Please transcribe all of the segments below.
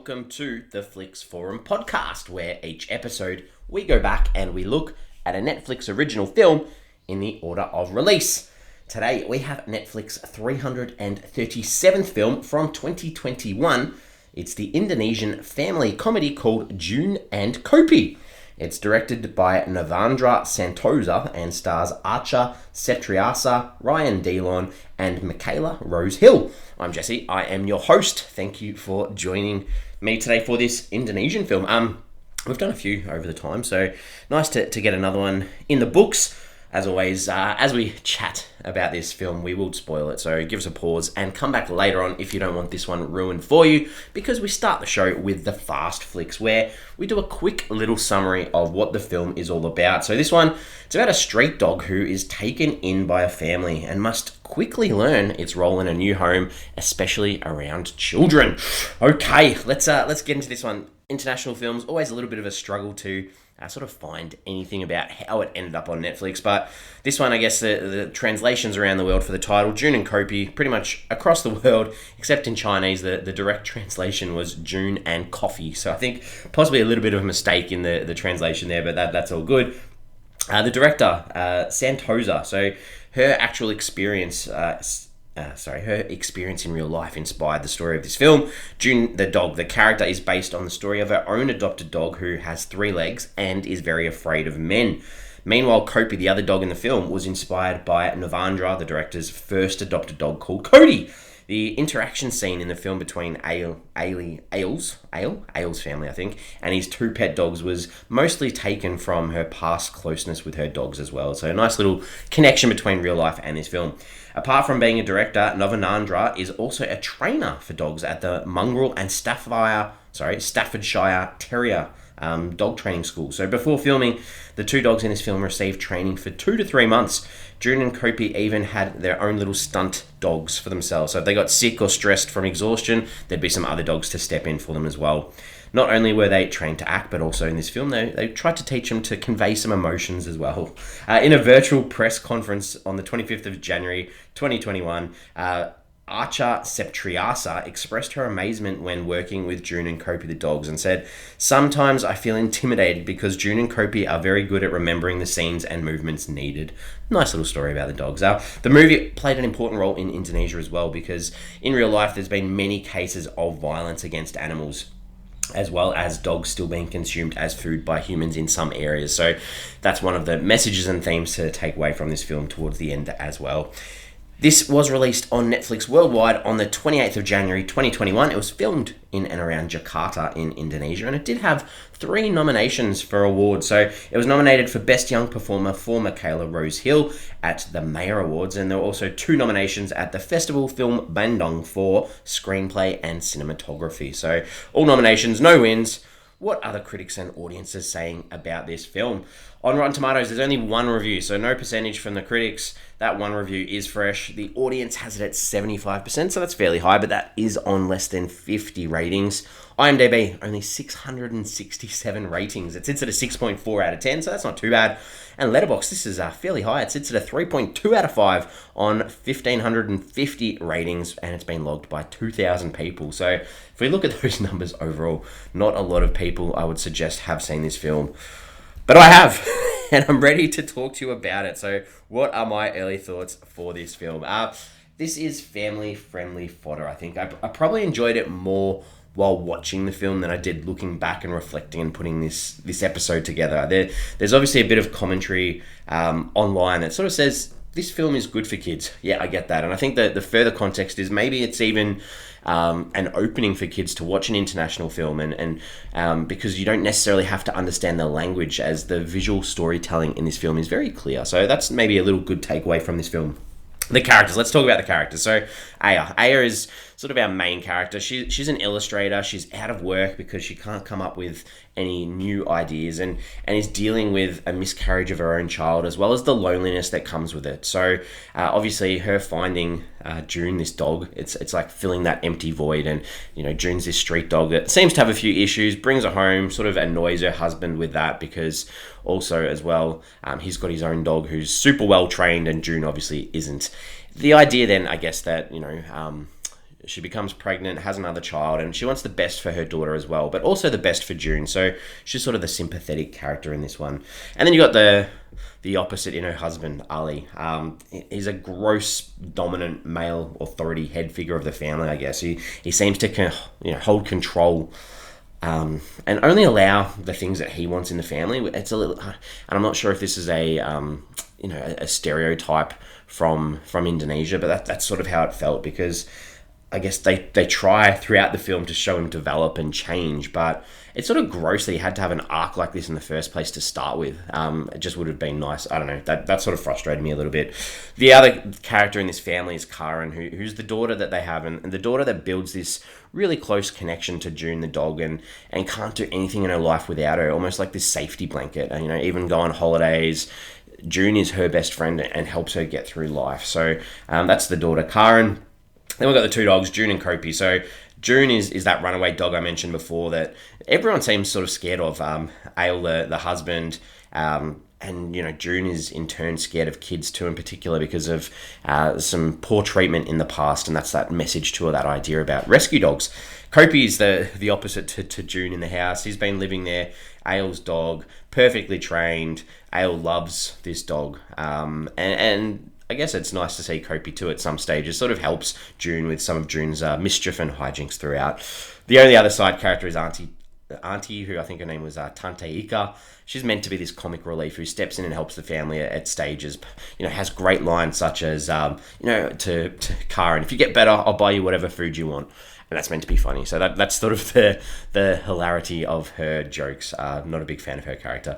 welcome to the Flix Forum podcast, where each episode we go back and we look at a Netflix original film in the order of release. Today we have Netflix 337th film from 2021. It's the Indonesian family comedy called June Kopi. It's directed by Noviandra Santosa and stars Acha Septriasa, Ryan Delon, and Makayla Rose Hill. I'm Jesse. I am your host. Thank you for joining me today for this Indonesian film. We've done a few over the time, so nice to get another one in the books. As always, as we chat about this film, we will spoil it, so give us a pause and come back later on if you don't want this one ruined for you, because we start the show with the Fast Flicks, where we do a quick little summary of what the film is all about. So this one, it's about a street dog who is taken in by a family and must quickly learn its role in a new home, especially around children. Okay, let's get into this one. International films, always a little bit of a struggle to sort of find anything about how it ended up on Netflix, but this one, I guess the translations around the world for the title, June Kopi, pretty much across the world, except in Chinese, the direct translation was June and Coffee, so I think possibly a little bit of a mistake in the translation there, but that's all good. The director, Santosa, so her actual experience, her experience in real life inspired the story of this film. June, the dog, the character, is based on the story of her own adopted dog who has 3 legs and is very afraid of men. Meanwhile, Kopi, the other dog in the film, was inspired by Noviandra, the director's first adopted dog called Cody. The interaction scene in the film between Ailes family, I think, and his 2 pet dogs was mostly taken from her past closeness with her dogs as well. So a nice little connection between real life and this film. Apart from being a director, Noviandra is also a trainer for dogs at the Mongrel and Staffordshire Terrier dog training school. So before filming, the 2 dogs in this film received training for 2 to 3 months. June and Kopi even had their own little stunt dogs for themselves. So if they got sick or stressed from exhaustion, there'd be some other dogs to step in for them as well. Not only were they trained to act, but also in this film, they tried to teach them to convey some emotions as well. In a virtual press conference on the 25th of January 2021, Acha Septriasa expressed her amazement when working with June and Kopi the dogs and said, "Sometimes I feel intimidated because June and Kopi are very good at remembering the scenes and movements needed." Nice little story about the dogs. The movie played an important role in Indonesia as well, because in real life there's been many cases of violence against animals, as well as dogs still being consumed as food by humans in some areas. So that's one of the messages and themes to take away from this film towards the end as well. This was released on Netflix worldwide on the 28th of January 2021. It was filmed in and around Jakarta in Indonesia, and it did have 3 nominations for awards. So it was nominated for Best Young Performer for Makayla Rose Hill at the Mayor Awards, and there were also 2 nominations at the Festival Film Bandung for Screenplay and Cinematography. So all nominations, no wins. What are the critics and audiences saying about this film? On Rotten Tomatoes, there's only 1 review, so no percentage from the critics. That 1 review is fresh. The audience has it at 75%, so that's fairly high, but that is on less than 50 ratings. IMDb, only 667 ratings. It sits at a 6.4 out of 10, so that's not too bad. And Letterboxd, this is fairly high. It sits at a 3.2 out of 5 on 1,550 ratings, and it's been logged by 2,000 people. So if we look at those numbers overall, not a lot of people, I would suggest, have seen this film. But I have, and I'm ready to talk to you about it. So what are my early thoughts for this film? This is family-friendly fodder, I think. I probably enjoyed it more while watching the film than I did looking back and reflecting and putting this episode together. There's obviously a bit of commentary online that sort of says this film is good for kids. Yeah, I get that. And I think that the further context is maybe it's even an opening for kids to watch an international film, and because you don't necessarily have to understand the language, as the visual storytelling in this film is very clear. So that's maybe a little good takeaway from this film. The characters. Let's talk about the characters. So Aya is sort of our main character. She's an illustrator. She's out of work because she can't come up with any new ideas, and is dealing with a miscarriage of her own child, as well as the loneliness that comes with it. So obviously her finding June, this dog, it's like filling that empty void. And June's this street dog that seems to have a few issues, brings her home, sort of annoys her husband with that, because also as well he's got his own dog who's super well trained, and June obviously isn't. The idea then, I guess, that she becomes pregnant, has another child, and she wants the best for her daughter as well, but also the best for June. So she's sort of the sympathetic character in this one. And then you got the opposite in her husband, Ali. He's a gross, dominant male authority head figure of the family, I guess. He seems to hold control and only allow the things that he wants in the family. It's a little, and I'm not sure if this is a stereotype from Indonesia, but that's sort of how it felt, because I guess they try throughout the film to show him develop and change, but it's sort of gross that he had to have an arc like this in the first place to start with. It just would have been nice. I don't know. That sort of frustrated me a little bit. The other character in this family is Karen, who's the daughter that they have, and the daughter that builds this really close connection to June the dog, and can't do anything in her life without her, almost like this safety blanket. And, even go on holidays. June is her best friend and helps her get through life. So that's the daughter, Karen. Then we've got the two dogs, June and Kopi. So June is that runaway dog I mentioned before that everyone seems sort of scared of. Ale, the husband, and June is in turn scared of kids too, in particular because of some poor treatment in the past, and that's that message to her, that idea about rescue dogs. Kopi is the opposite to June in the house. He's been living there. Ale's dog, perfectly trained. Ale loves this dog, and I guess it's nice to see Kopi too at some stage. It sort of helps June with some of June's mischief and hijinks throughout. The only other side character is Auntie, who I think her name was Tante Ika. She's meant to be this comic relief who steps in and helps the family at stages. Has great lines such as, to Karen, if you get better, I'll buy you whatever food you want. And that's meant to be funny. So that's sort of the hilarity of her jokes. Not a big fan of her character.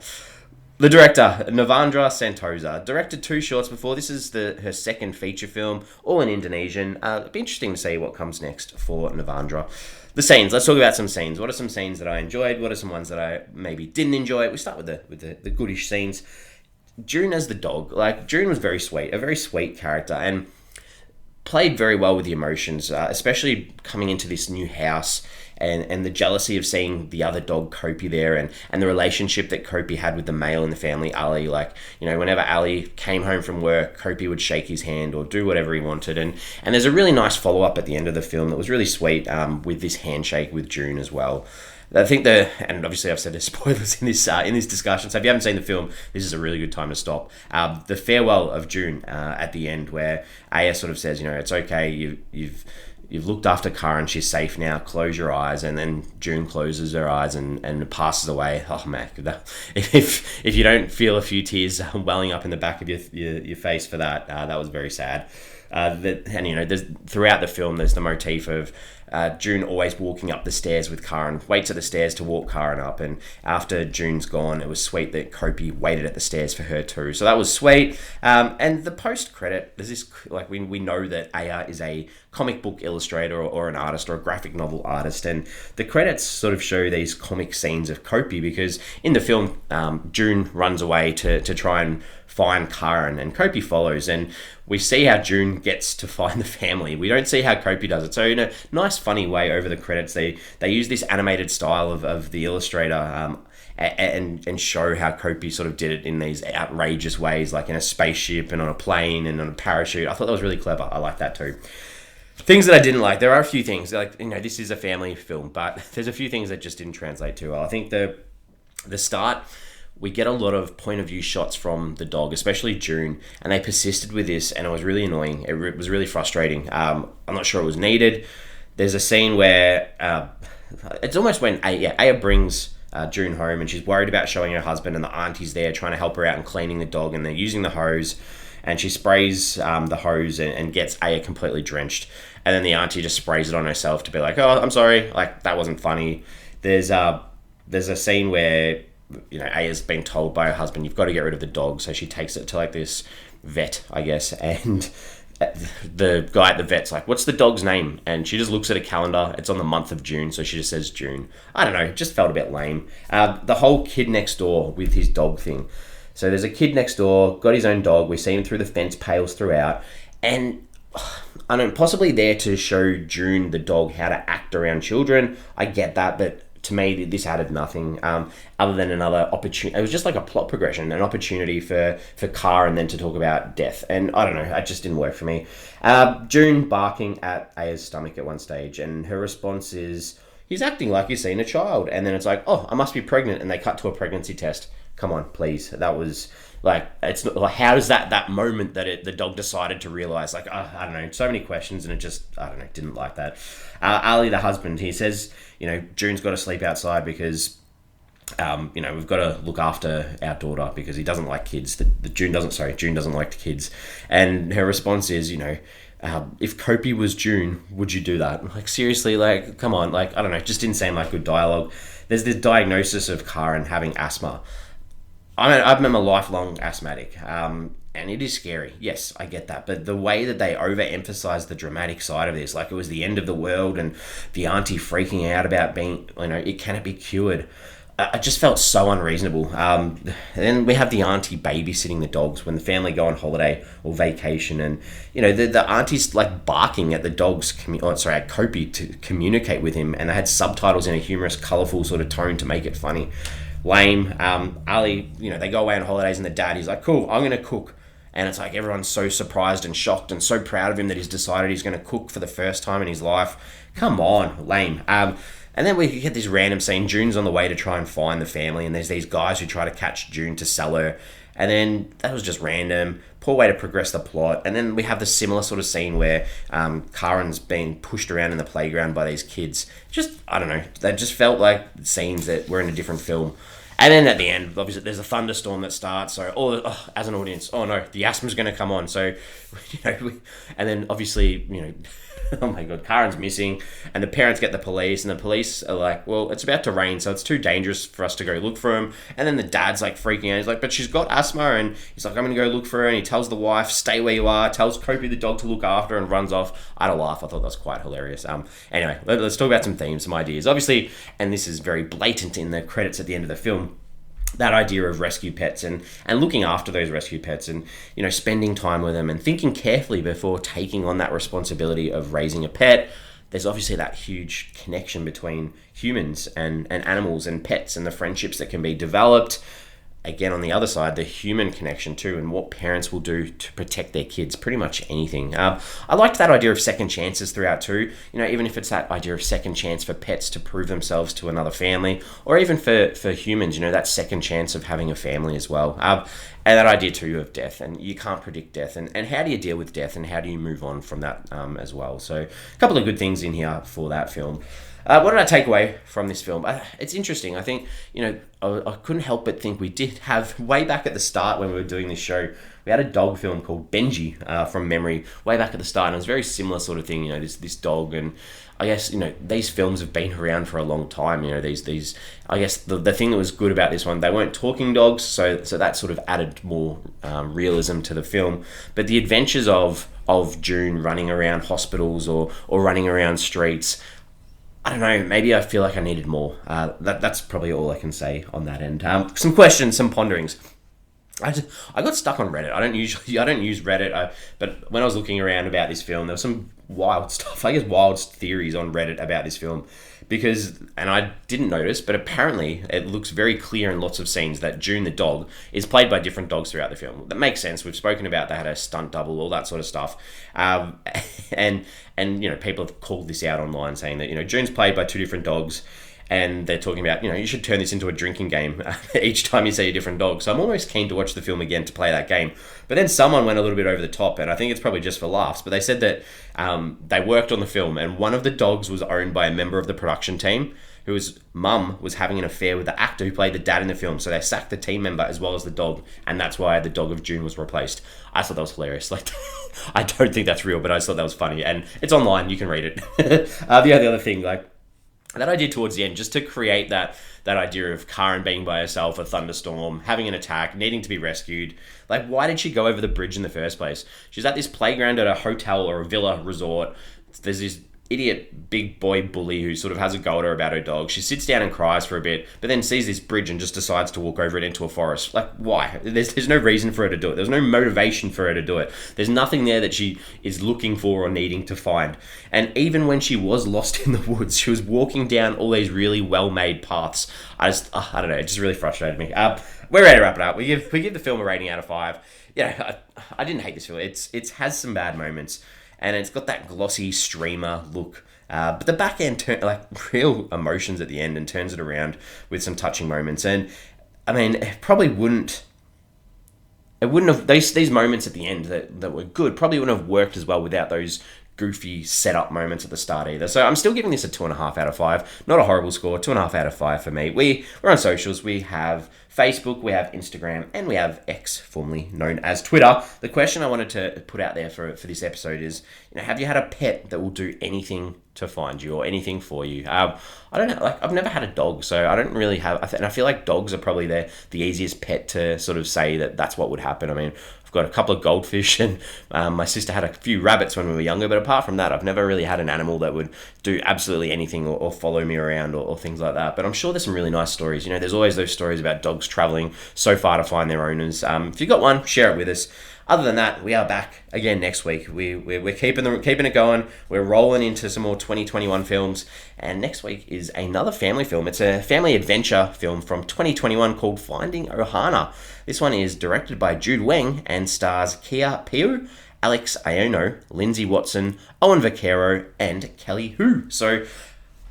The director, Noviandra Santosa, directed 2 shorts before. This is her second feature film, all in Indonesian. It'd be interesting to see what comes next for Noviandra. The scenes. Let's talk about some scenes. What are some scenes that I enjoyed? What are some ones that I maybe didn't enjoy? We start with the goodish scenes. June as the dog. June was very sweet, a very sweet character, and played very well with the emotions, especially coming into this new house and the jealousy of seeing the other dog, Kopi, there, and the relationship that Kopi had with the male in the family, Ali. Whenever Ali came home from work, Kopi would shake his hand or do whatever he wanted. And there's a really nice follow-up at the end of the film that was really sweet, with this handshake with June as well. I think and obviously I've said there's spoilers in this discussion, so if you haven't seen the film, this is a really good time to stop. The farewell of June at the end, where Aya sort of says, it's okay, you've looked after Karen, she's safe now, close your eyes, and then June closes her eyes and passes away. Oh man, if you don't feel a few tears welling up in the back of your face for that, that was very sad. There's, throughout the film, there's the motif of June always walking up the stairs with Karen, waits at the stairs to walk Karen up, and after June's gone, it was sweet that Kopi waited at the stairs for her too. So that was sweet. And the post-credit, there's this, we know that Aya is a comic book illustrator or an artist or a graphic novel artist, and the credits sort of show these comic scenes of Kopi, because in the film, June runs away to try and find Karen, and Kopi follows, and we see how June gets to find the family. We don't see how Kopi does it. So in a nice, funny way over the credits, they use this animated style of the illustrator and show how Kopi sort of did it in these outrageous ways, like in a spaceship and on a plane and on a parachute. I thought that was really clever. I like that too. Things that I didn't like. There are a few things, this is a family film, but there's a few things that just didn't translate too well. I think the start, we get a lot of point of view shots from the dog, especially June, and they persisted with this, and it was really annoying. It was really frustrating. I'm not sure it was needed. There's a scene where it's almost when Aya brings June home, and she's worried about showing her husband, and the auntie's there trying to help her out and cleaning the dog, and they're using the hose, and she sprays the hose and gets Aya completely drenched, and then the auntie just sprays it on herself to be like, oh, I'm sorry, that wasn't funny. There's a scene where Aya's been told by her husband, you've got to get rid of the dog, so she takes it to this vet, I guess, and the guy at the vet's like, what's the dog's name? And she just looks at a calendar, it's on the month of June, so she just says June. I don't know, it just felt a bit lame. The whole kid next door with his dog thing. So there's a kid next door, got his own dog, we see him through the fence pales throughout, and I don't know, possibly there to show June the dog how to act around children. I get that, but to me, this added nothing other than another opportunity. It was just like a plot progression, an opportunity for Car and then to talk about death. And I don't know, it just didn't work for me. June barking at Aya's stomach at one stage, and her response is, he's acting like he's seen a child. And then it's like, oh, I must be pregnant. And they cut to a pregnancy test. Come on, please. That was like, it's not like, how does that moment that the dog decided to realize, like, I don't know, so many questions, and it just, I don't know, didn't like that. Ali, the husband, he says, June's got to sleep outside because, we've got to look after our daughter because he doesn't like kids. June doesn't like the kids. And her response is, if Kopi was June, would you do that? Like, seriously, like, come on, like, I don't know, it just didn't seem like good dialogue. There's this diagnosis of Karen having asthma. I'm a lifelong asthmatic, and it is scary. Yes, I get that. But the way that they overemphasize the dramatic side of this, like it was the end of the world and the auntie freaking out about being, it cannot be cured. I just felt so unreasonable. Then we have the auntie babysitting the dogs when the family go on holiday or vacation, and the auntie's like barking at the dogs. At Kopi to communicate with him, and they had subtitles in a humorous, colourful sort of tone to make it funny. Lame. Ali, they go away on holidays, and the dad, he's like, "Cool, I'm gonna cook." And it's like everyone's so surprised and shocked and so proud of him that he's decided he's going to cook for the first time in his life. Come on, lame. And then we get this random scene. June's on the way to try and find the family, and there's these guys who try to catch June to sell her. And then that was just random. Poor way to progress the plot. And then we have the similar sort of scene where Karen's being pushed around in the playground by these kids. Just, I don't know. They just felt like scenes that were in a different film. And then at the end, obviously, there's a thunderstorm that starts. So, as an audience, oh no, the asthma's going to come on. So, and then obviously, oh my God, Karen's missing. And the parents get the police, and the police are like, well, it's about to rain, so it's too dangerous for us to go look for him. And then the dad's like freaking out. He's like, but she's got asthma. And he's like, I'm going to go look for her. And he tells the wife, stay where you are, tells Kopi the dog to look after her, and runs off. I had a laugh. I thought that was quite hilarious. Anyway, let's talk about some themes, some ideas. Obviously, and this is very blatant in the credits at the end of the film, that idea of rescue pets and looking after those rescue pets and, spending time with them and thinking carefully before taking on that responsibility of raising a pet. There's obviously that huge connection between humans and animals and pets and the friendships that can be developed. Again, on the other side, the human connection too, and what parents will do to protect their kids, pretty much anything. I liked that idea of second chances throughout too, even if it's that idea of second chance for pets to prove themselves to another family, or even for humans, that second chance of having a family as well. And that idea too of death, and you can't predict death, and how do you deal with death, and how do you move on from that as well. So a couple of good things in here for that film. What did I take away from this film? It's interesting. I think, I couldn't help but think we did have, way back at the start when we were doing this show, we had a dog film called Benji from memory, way back at the start. And it was a very similar sort of thing, this dog. And I guess, these films have been around for a long time. These I guess the thing that was good about this one, they weren't talking dogs. So that sort of added more realism to the film. But the adventures of June running around hospitals or running around streets, I don't know, maybe I feel like I needed more. That's probably all I can say on that end. Some questions, some ponderings. I got stuck on Reddit. I don't use Reddit, but when I was looking around about this film, there was some wild stuff, I guess wild theories on Reddit about this film. And I didn't notice, but apparently it looks very clear in lots of scenes that June the dog is played by different dogs throughout the film. That makes sense. We've spoken about they had a stunt double, all that sort of stuff. And people have called this out online saying that, June's played by two different dogs. And they're talking about, you should turn this into a drinking game each time you see a different dog. So I'm almost keen to watch the film again to play that game. But then someone went a little bit over the top, and I think it's probably just for laughs, but they said that they worked on the film, and one of the dogs was owned by a member of the production team whose mum was having an affair with the actor who played the dad in the film. So they sacked the team member as well as the dog, and that's why the dog of June was replaced. I thought that was hilarious. Like, I don't think that's real, but I just thought that was funny. And it's online, you can read it. The other thing, like, that idea towards the end, just to create that idea of Karen being by herself, a thunderstorm, having an attack, needing to be rescued. Like, why did she go over the bridge in the first place? She's at this playground at a hotel or a villa resort. There's this idiot big boy bully who sort of has a go at her about her dog. She sits down and cries for a bit, but then sees this bridge and just decides to walk over it into a forest. Like, why? There's no reason for her to do it. There's no motivation for her to do it. There's nothing there that she is looking for or needing to find. And even when she was lost in the woods, she was walking down all these really well-made paths. I don't know, it just really frustrated me. We're ready to wrap it up. We give the film a rating out of 5. Yeah, I didn't hate this film. It has some bad moments, and it's got that glossy streamer look. But the back end, real emotions at the end, and turns it around with some touching moments. And I mean, it wouldn't have these moments at the end that were good. Probably wouldn't have worked as well without those goofy setup moments at the start either. So I'm still giving this a 2.5 out of 5. Not a horrible score. 2.5 out of 5 for me. We're on socials. We have Facebook, we have Instagram, and we have X, formerly known as Twitter. The question I wanted to put out there for this episode is, have you had a pet that will do anything to find you or anything for you? I don't know. I've never had a dog, so I don't really have. And I feel like dogs are probably the easiest pet to sort of say that's what would happen. I mean, I've got a couple of goldfish, and my sister had a few rabbits when we were younger. But apart from that, I've never really had an animal that would do absolutely anything or follow me around or things like that. But I'm sure there's some really nice stories. There's always those stories about dogs traveling so far to find their owners. If you've got one, share it with us. Other than that, we are back again next week. We're keeping it going. We're rolling into some more 2021 films, and next week is another family film. It's a family adventure film from 2021 called Finding Ohana. This one is directed by Jude Weng and stars Kia Piu, Alex Aono, Lindsay Watson, Owen Vaquero, and Kelly Hu. So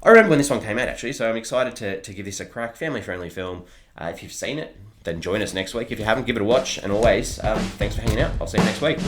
I remember when this one came out, actually, so I'm excited to give this a crack. Family-friendly film. If you've seen it, then join us next week. If you haven't, give it a watch. And always, thanks for hanging out. I'll see you next week.